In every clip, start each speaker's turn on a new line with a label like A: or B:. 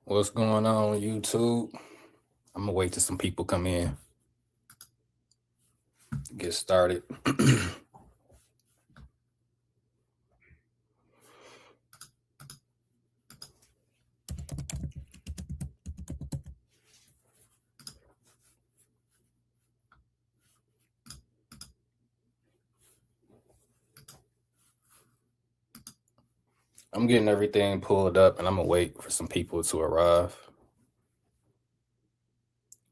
A: What's going on, YouTube? I'm gonna wait till some people come in to get started. I'm getting everything pulled up and I'm gonna wait for some people to arrive.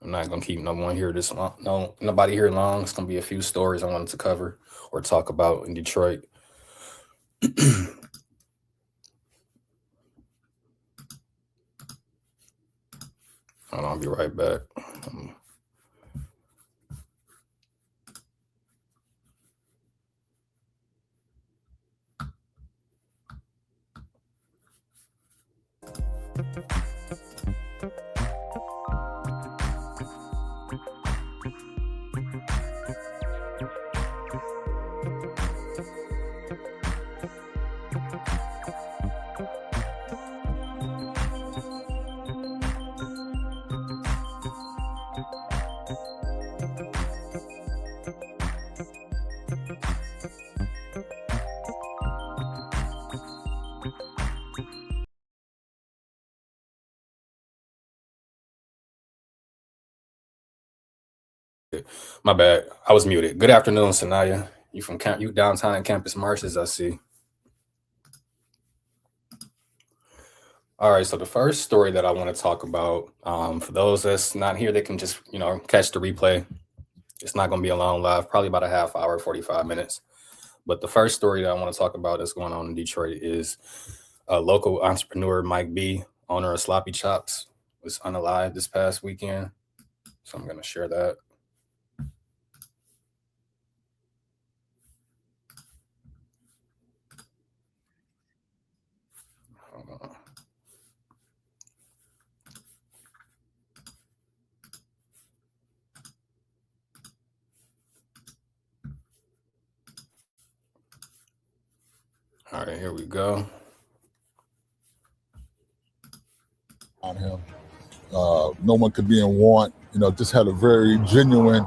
A: I'm not gonna keep no one here this long. No, nobody here long. It's gonna be a few stories I wanted to cover or talk about in Detroit. Hold on, I'll be right back. My bad. I was muted. Good afternoon, Sanaya. You from you downtown Campus Marshes, I see. All right, so the first story that I want to talk about, for those that's not here, they can just catch the replay. It's not going to be a long live, probably about a half hour, 45 minutes. But the first story that I want to talk about that's going on in Detroit is a local entrepreneur, Mike B, owner of Sloppy Chops, was unalive this past weekend. So I'm going to share that. Hold on. All right, here we go.
B: On him. No one could be in want, just had a very genuine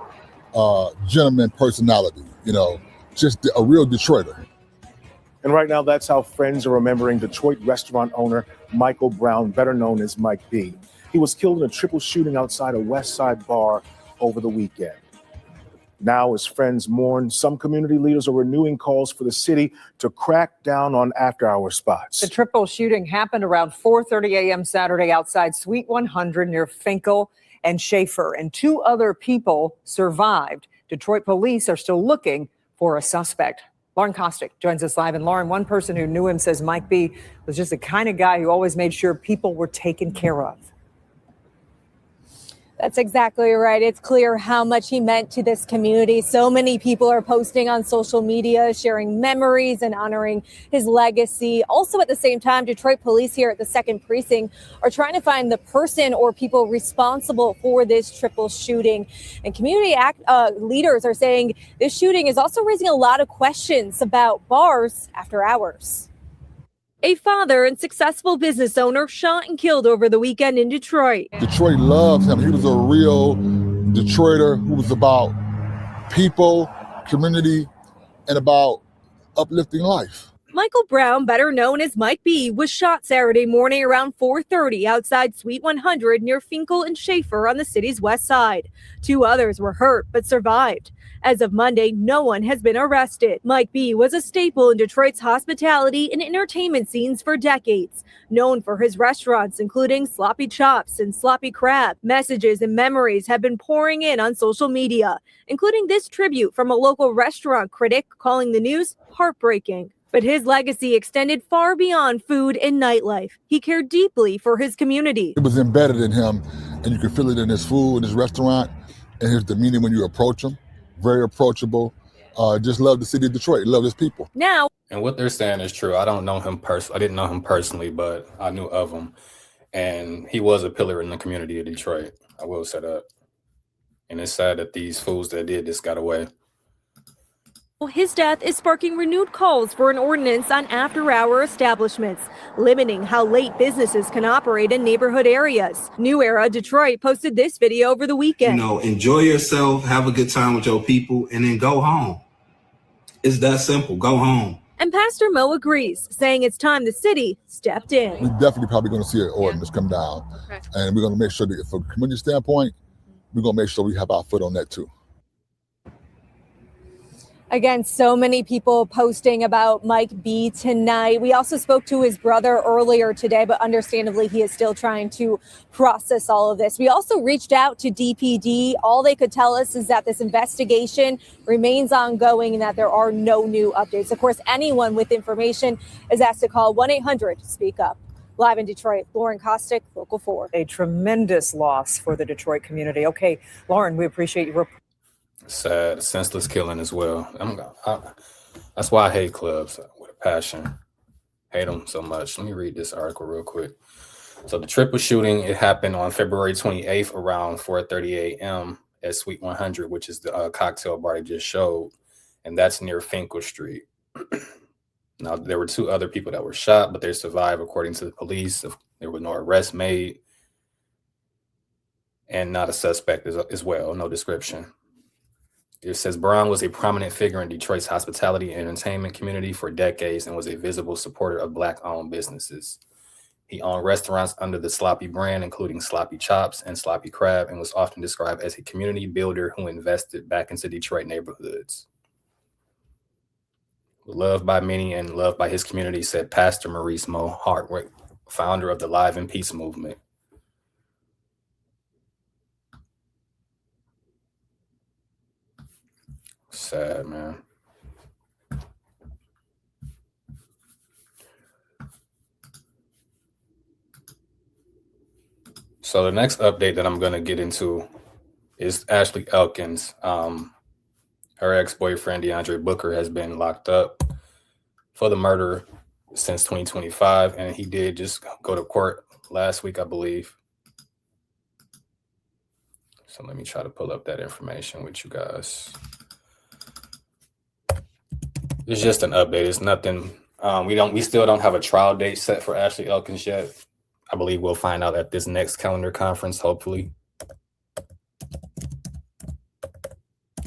B: gentleman personality, just a real Detroiter.
C: And right now, that's how friends are remembering Detroit restaurant owner Michael Brown, better known as Mike B. He was killed in a triple shooting outside a West Side bar over the weekend. Now, as friends mourn, some community leaders are renewing calls for the city to crack down on after-hour spots.
D: The triple shooting happened around 4:30 a.m. Saturday outside Suite 100 near Finkel and Schaefer, and two other people survived. Detroit police are still looking for a suspect. Lauren Kostick joins us live. And Lauren, one person who knew him says Mike B was just the kind of guy who always made sure people were taken care of.
E: That's exactly right. It's clear how much he meant to this community. So many people are posting on social media, sharing memories and honoring his legacy. Also, at the same time, Detroit police here at the 2nd Precinct are trying to find the person or people responsible for this triple shooting. And community leaders are saying this shooting is also raising a lot of questions about bars after hours. A father and successful business owner shot and killed over the weekend in Detroit.
B: Detroit loves him. He was a real Detroiter who was about people, community, and about uplifting life.
E: Michael Brown, better known as Mike B, was shot Saturday morning around 4:30 outside Suite 100 near Finkel and Schaefer on the city's west side. Two others were hurt but survived. As of Monday, no one has been arrested. Mike B was a staple in Detroit's hospitality and entertainment scenes for decades, known for his restaurants including Sloppy Chops and Sloppy Crab. Messages and memories have been pouring in on social media, including this tribute from a local restaurant critic calling the news heartbreaking. But his legacy extended far beyond food and nightlife. He cared deeply for his community.
B: It was embedded in him, and you can feel it in his food, in his restaurant, and his demeanor when you approach him. Very approachable. Just love the city of Detroit. Love his people.
E: Now,
A: and what they're saying is true. I don't know him I didn't know him personally, but I knew of him, and he was a pillar in the community of Detroit. I will say that. And it's sad that these fools that did this got away.
E: His death is sparking renewed calls for an ordinance on after-hour establishments, limiting how late businesses can operate in neighborhood areas. New Era Detroit posted this video over the weekend.
F: Enjoy yourself, have a good time with your people, and then go home. It's that simple. Go home.
E: And Pastor Mo agrees, saying it's time the city stepped in.
B: We're definitely probably going to see an ordinance come down.
E: Okay.
B: And we're going to make sure that from a community standpoint, we're going to make sure we have our foot on that too.
E: Again, so many people posting about Mike B tonight. We also spoke to his brother earlier today, but understandably, he is still trying to process all of this. We also reached out to DPD. All they could tell us is that this investigation remains ongoing and that there are no new updates. Of course, anyone with information is asked to call 1-800-SPEAK-UP. Live in Detroit, Lauren Kostick, Local 4.
D: A tremendous loss for the Detroit community. Okay, Lauren, we appreciate your report.
A: Sad, senseless killing as well. That's why I hate clubs with a passion. Hate them so much. Let me read this article real quick. So the triple shooting, it happened on February 28th around 4:30 a.m. at Suite 100, which is the cocktail bar they just showed, and that's near Finkel Street. Now, there were 2 other people that were shot, but they survived, according to the police. There was no arrest made, and not a suspect as well. No description. It says Brown was a prominent figure in Detroit's hospitality and entertainment community for decades and was a visible supporter of Black-owned businesses. He owned restaurants under the Sloppy brand, including Sloppy Chops and Sloppy Crab, and was often described as a community builder who invested back into Detroit neighborhoods. Loved by many and loved by his community, said Pastor Maurice Mo Hartwick, founder of the Live in Peace movement. Sad, man. So the next update that I'm going to get into is Ashley Elkins. Her ex-boyfriend, DeAndre Booker, has been locked up for the murder since 2025, and he did just go to court last week, I believe. So let me try to pull up that information with you guys. It's just an update. It's nothing. We still don't have a trial date set for Ashley Elkins yet. I believe we'll find out at this next calendar conference, hopefully.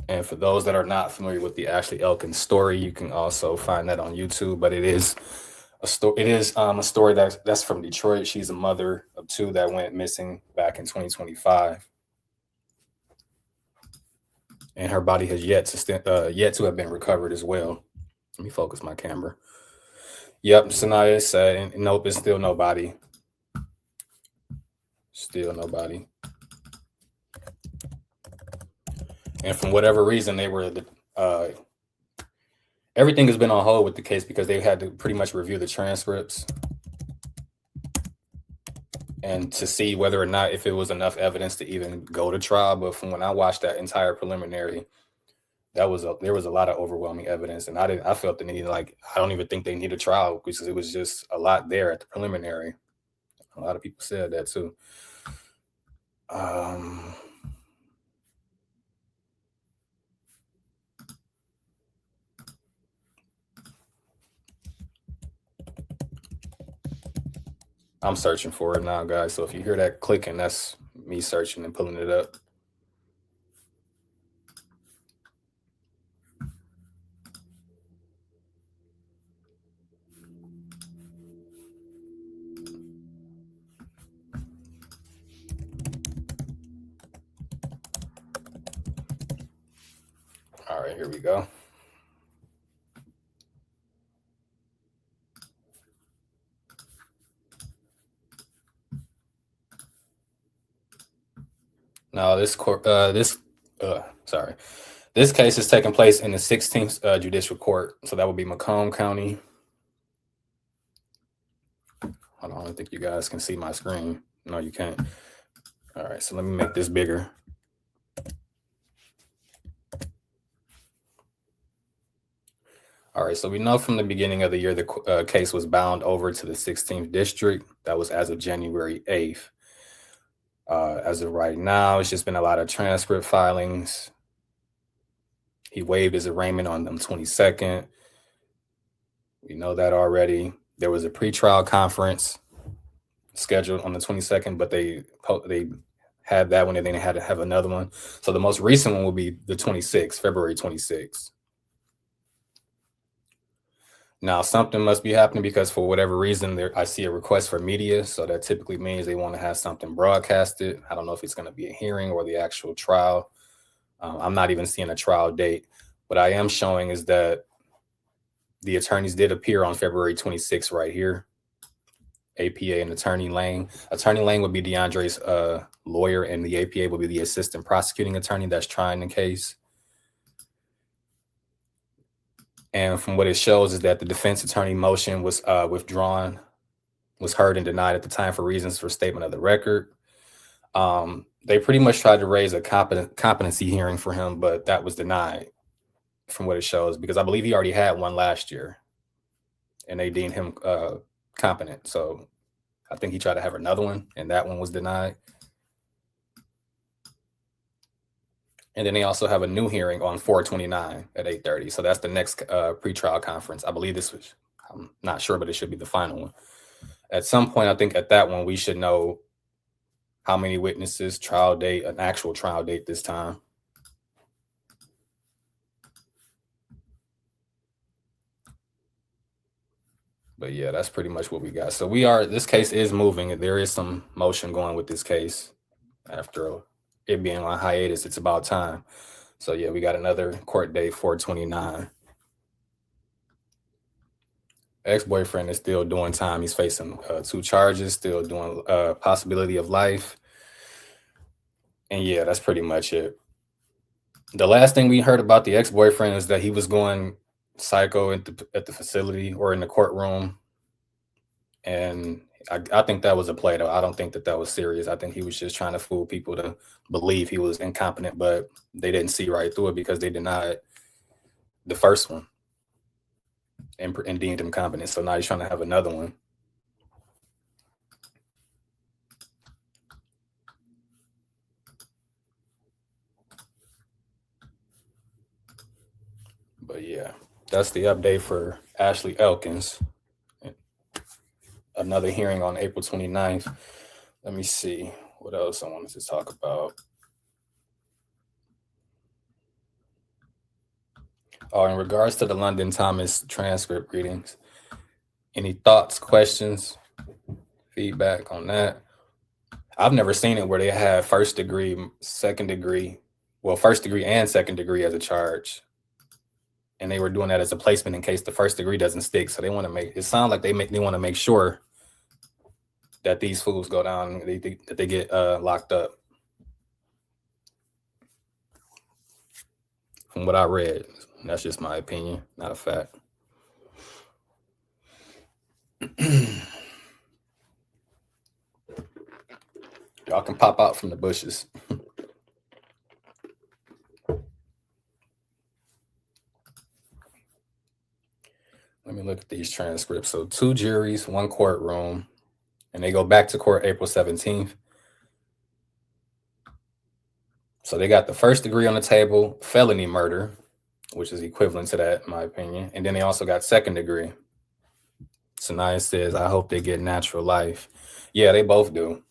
A: And for those that are not familiar with the Ashley Elkins story, you can also find that on YouTube. But it is a story. It is a story that's from Detroit. She's a mother of 2 that went missing back in 2025, and her body has yet to have been recovered as well. Let me focus my camera. Yep, Sanaya said, and nope, it's still nobody. Still nobody. And from whatever reason, they were everything has been on hold with the case because they had to pretty much review the transcripts and to see whether or not if it was enough evidence to even go to trial. But from when I watched that entire preliminary, there was a lot of overwhelming evidence, and I felt the need, I don't even think they need a trial because it was just a lot there at the preliminary. A lot of people said that too. I'm searching for it now, guys. So if you hear that clicking, that's me searching and pulling it up. All right, here we go. Now, this case is taking place in the 16th Judicial Court. So that would be Macomb County. I don't think you guys can see my screen. No, you can't. All right, so let me make this bigger. All right, so we know from the beginning of the year the case was bound over to the 16th District. That was as of January 8th. As of right now, it's just been a lot of transcript filings. He waived his arraignment on the 22nd. We know that already. There was a pretrial conference scheduled on the 22nd, but they had that one and then they had to have another one. So the most recent one will be the 26th, February 26th. Now, something must be happening because for whatever reason, I see a request for media. So that typically means they want to have something broadcasted. I don't know if it's going to be a hearing or the actual trial. I'm not even seeing a trial date. What I am showing is that the attorneys did appear on February 26th right here. APA and Attorney Lang. Attorney Lang would be DeAndre's lawyer, and the APA would be the assistant prosecuting attorney that's trying the case. And from what it shows is that the defense attorney motion was withdrawn, was heard and denied at the time for reasons for statement of the record. They pretty much tried to raise a competency hearing for him, but that was denied from what it shows, because I believe he already had one last year and they deemed him competent. So I think he tried to have another one and that one was denied. And then they also have a new hearing on 4/29 at 8:30. So that's the next pretrial conference. I believe this was, I'm not sure, but it should be the final one. At some point, I think at that one, we should know how many witnesses, trial date, an actual trial date this time. But yeah, that's pretty much what we got. So this case is moving. There is some motion going with this case. After it being on hiatus, it's about time. So yeah, we got another court date, 4/29. Ex-boyfriend is still doing time. He's facing 2 charges, still doing possibility of life. And yeah, that's pretty much it. The last thing we heard about the ex-boyfriend is that he was going psycho at the facility or in the courtroom. And I think that was a play, though. I don't think that was serious. I think he was just trying to fool people to believe he was incompetent, but they didn't see right through it because they denied the first one and deemed him competent. So now he's trying to have another one. But yeah, that's the update for Ashley Elkins. Another hearing on April 29th. Let me see what else I wanted to talk about. Oh, in regards to the London Thomas transcript readings, any thoughts, questions, feedback on that? I've never seen it where they have first degree, second degree, well, first degree and second degree as a charge. And they were doing that as a placement in case the first degree doesn't stick. So they want to make it sound like they want to make sure that these fools go down, that they get locked up. From what I read, that's just my opinion, not a fact. Y'all can pop out from the bushes. Let me look at these transcripts. So 2 juries, 1 courtroom, and they go back to court April 17th. So they got the first degree on the table, felony murder, which is equivalent to that, in my opinion. And then they also got second degree. Sanaya says, I hope they get natural life. Yeah, they both do.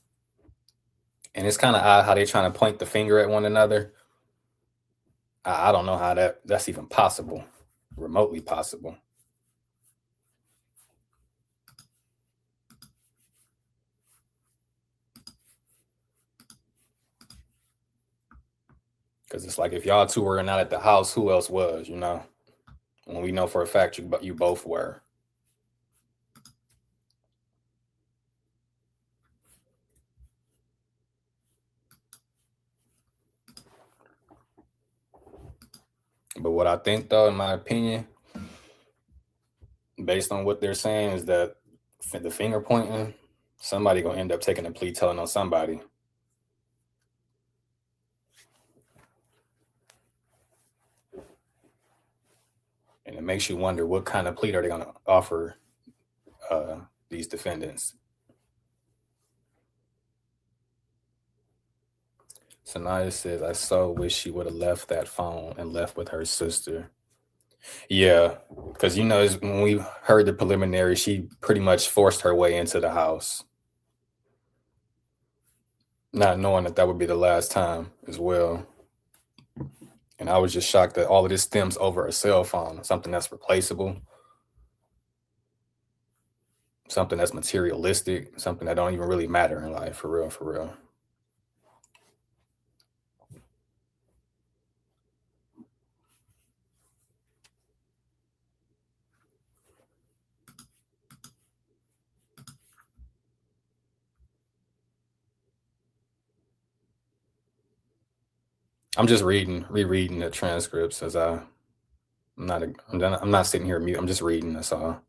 A: And it's kind of odd how they're trying to point the finger at one another. I don't know how that's even possible, remotely possible. Because it's like, if y'all two were not at the house, who else was, you know? When we know for a fact you both were. But what I think, though, in my opinion, based on what they're saying, is that the finger pointing, somebody gonna end up taking a plea telling on somebody. And it makes you wonder what kind of plea are they gonna offer these defendants. Sanaya says, I so wish she would have left that phone and left with her sister. Yeah, because when we heard the preliminary, she pretty much forced her way into the house, not knowing that would be the last time as well. And I was just shocked that all of this stems over a cell phone, something that's replaceable, something that's materialistic, something that don't even really matter in life, for real, for real. I'm just rereading the transcripts as I'm not sitting here mute. I'm just reading. That's all.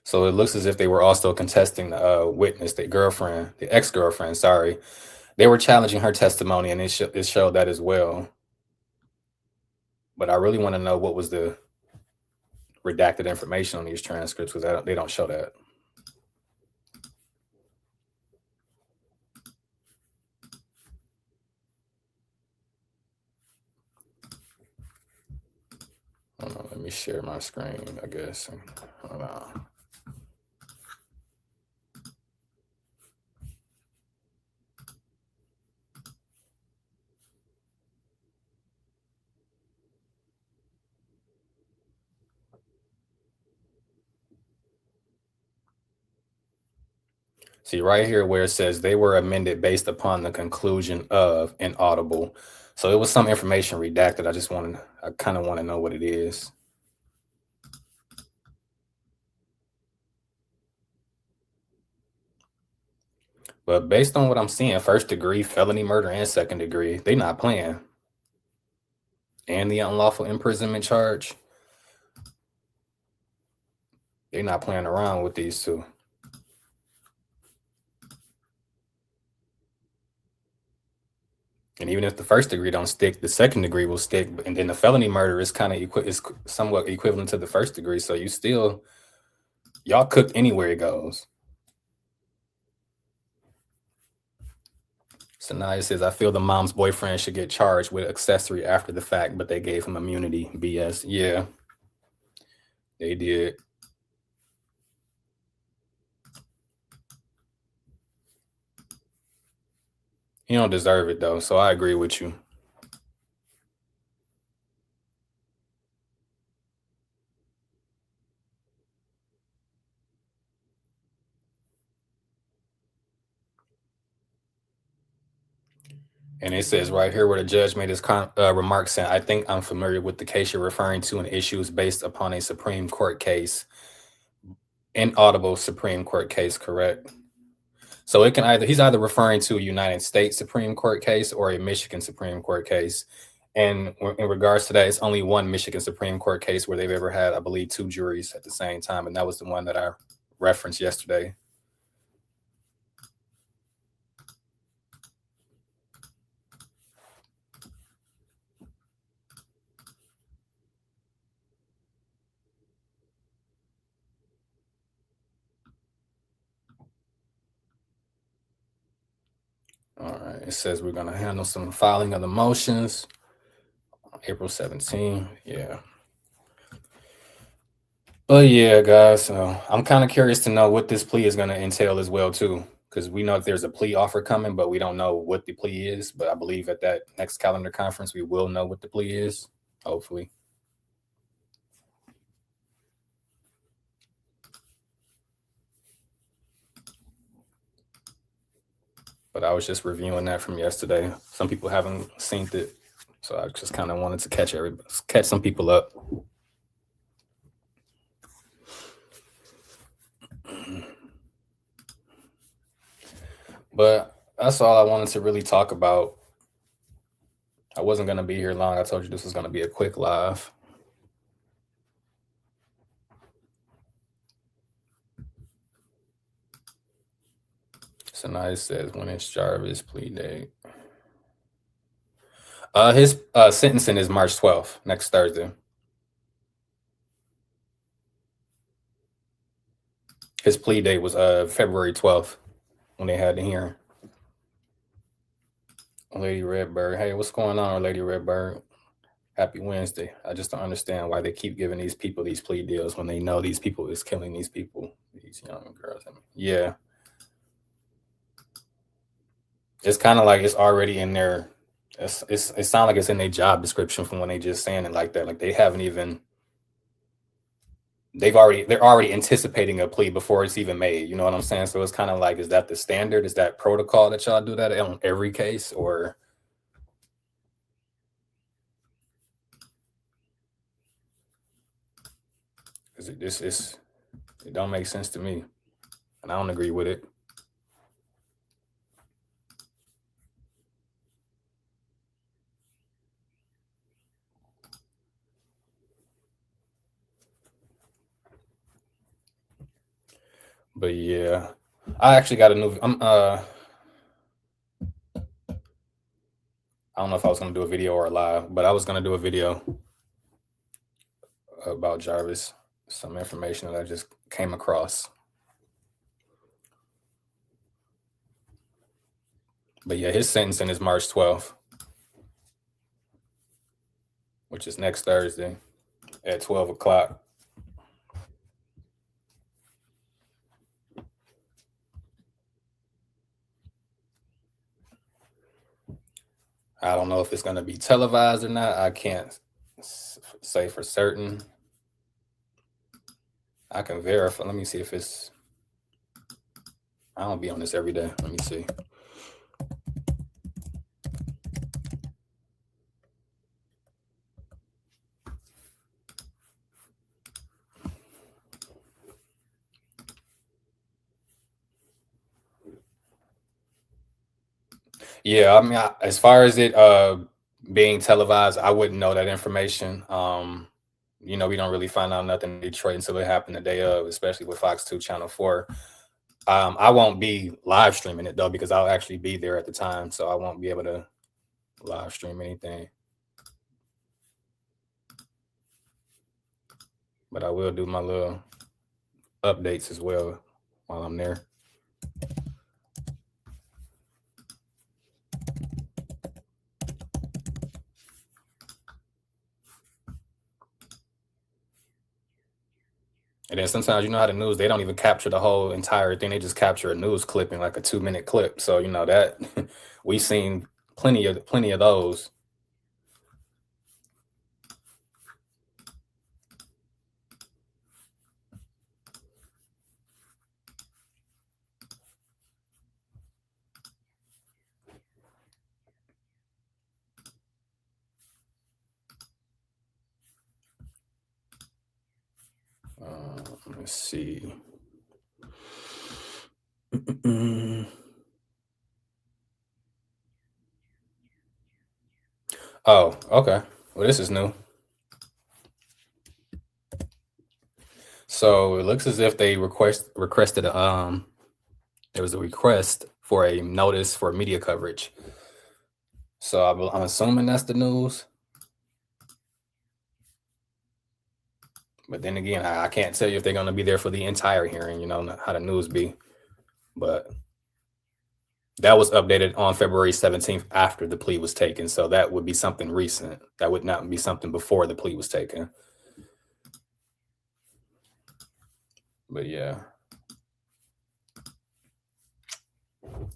A: So it looks as if they were also contesting the witness, the ex-girlfriend. Sorry, they were challenging her testimony, and it showed that as well. But I really want to know what was the redacted information on these transcripts, because they don't show that. Hold on, let me share my screen, I guess. Hold on. See right here where it says they were amended based upon the conclusion of inaudible. So it was some information redacted. I kind of want to know what it is. But based on what I'm seeing, first degree, felony murder, and second degree, they not playing. And the unlawful imprisonment charge, they not playing around with these two. And even if the first degree don't stick, the second degree will stick. And then the felony murder is is somewhat equivalent to the first degree. So y'all cooked anywhere it goes. Sanaya says, I feel the mom's boyfriend should get charged with accessory after the fact, but they gave him immunity. BS. Yeah, they did. He don't deserve it, though, so I agree with you. And it says right here where the judge made his remark saying, I think I'm familiar with the case you're referring to, and issues based upon a Supreme Court case, inaudible Supreme Court case, correct? So he's either referring to a United States Supreme Court case or a Michigan Supreme Court case. And in regards to that, it's only one Michigan Supreme Court case where they've ever had, I believe, two juries at the same time. And that was the one that I referenced yesterday. All right, it says we're going to handle some filing of the motions. April 17th, yeah. But yeah, guys, so I'm kind of curious to know what this plea is going to entail as well, too, because we know that there's a plea offer coming, but we don't know what the plea is. But I believe at that next calendar conference, we will know what the plea is, hopefully. But I was just reviewing that from yesterday. Some people haven't seen it, so I just kind of wanted to catch some people up. But that's all I wanted to really talk about. I wasn't going to be here long. I told you this was going to be a quick live. So now it says, when is Jarvis' plea date? His sentencing is March 12th, next Thursday. His plea date was February 12th when they had the hearing. Lady Redbird, hey, what's going on, Lady Redbird? Happy Wednesday. I just don't understand why they keep giving these people these plea deals when they know these people is killing these people, these young girls. I mean, yeah. It's kind of like it's already in their, it sounds like it's in their job description from when they just saying it like that. Like they haven't even, they're already anticipating a plea before it's even made. You know what I'm saying? So it's kind of like, is that the standard? Is that protocol that y'all do that on every case, or? It don't make sense to me, and I don't agree with it. But yeah, I actually got a new. I don't know if I was gonna do a video or a live, but I was gonna do a video about Jarvis. Some information that I just came across. But yeah, his sentencing is March 12th, which is next Thursday at 12 o'clock. I don't know if it's going to be televised or not. I can't say for certain. I can verify. Let me see if it's. I don't be on this every day. Let me see. Yeah, I mean, as far as it being televised, I wouldn't know that information. You know, we don't really find out nothing in Detroit until it happened the day of, especially with Fox 2 Channel 4. I won't be live streaming it though, because I'll actually be there at the time, so I won't be able to live stream anything. But I will do my little updates as well while I'm there. And then sometimes, you know how the news, they don't even capture the whole entire thing. They just capture a news clipping, like a 2-minute clip. So, you know, that we've seen plenty of those. Let's see. Oh, okay. Well, this is new. So it looks as if they requested there was a request for a notice for media coverage. So I'm assuming that's the news. But then again, I can't tell you if they're going to be there for the entire hearing, you know, how the news be. But that was updated on February 17th after the plea was taken. So that would be something recent. That would not be something before the plea was taken. But yeah.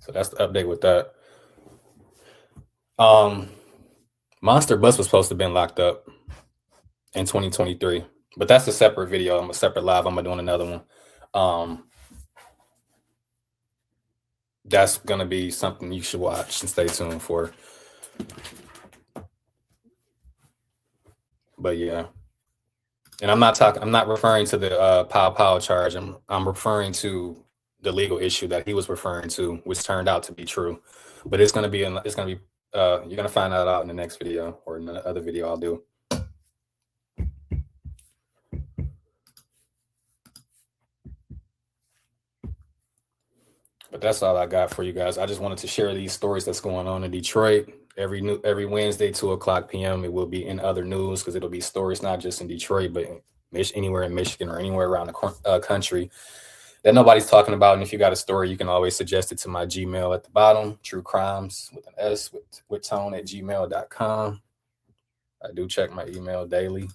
A: So that's the update with that. Monster Bus was supposed to have been locked up in 2023. But that's a separate video. I'm a separate live. I'm doing another one. That's gonna be something you should watch and stay tuned for. But yeah, and I'm not referring to the pow charge. I'm referring to the legal issue that he was referring to, which turned out to be true. But you're gonna find that out in the next video or in the other video I'll do. But that's all I got for you guys. I just wanted to share these stories that's going on in Detroit. Every Wednesday, 2:00 p.m. It will be in other news because it'll be stories not just in Detroit, but anywhere in Michigan or anywhere around the country. that nobody's talking about. And if you got a story, you can always suggest it to my Gmail at the bottom, True Crimes with an S with tone at gmail.com. I do check my email daily.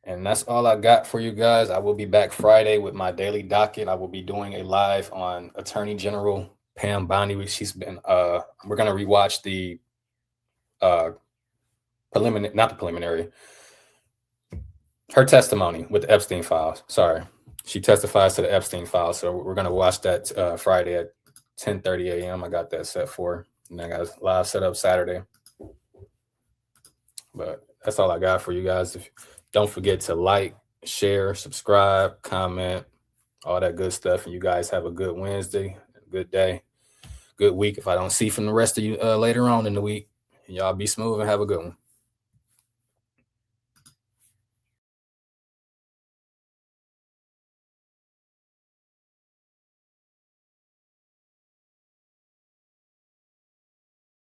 A: And that's all I got for you guys. I will be back Friday with my daily docket. I will be doing a live on Attorney General Pam Bondi. She's been we're gonna rewatch the her testimony with the Epstein files. Sorry. She testifies to the Epstein files. So we're gonna watch that Friday at 10:30 a.m. I got that set for, and I got a live set up Saturday. But that's all I got for you guys. Don't forget to like, share, subscribe, comment, all that good stuff. And you guys have a good Wednesday, a good day, good week. If I don't see from the rest of you later on in the week, y'all be smooth and have a good one.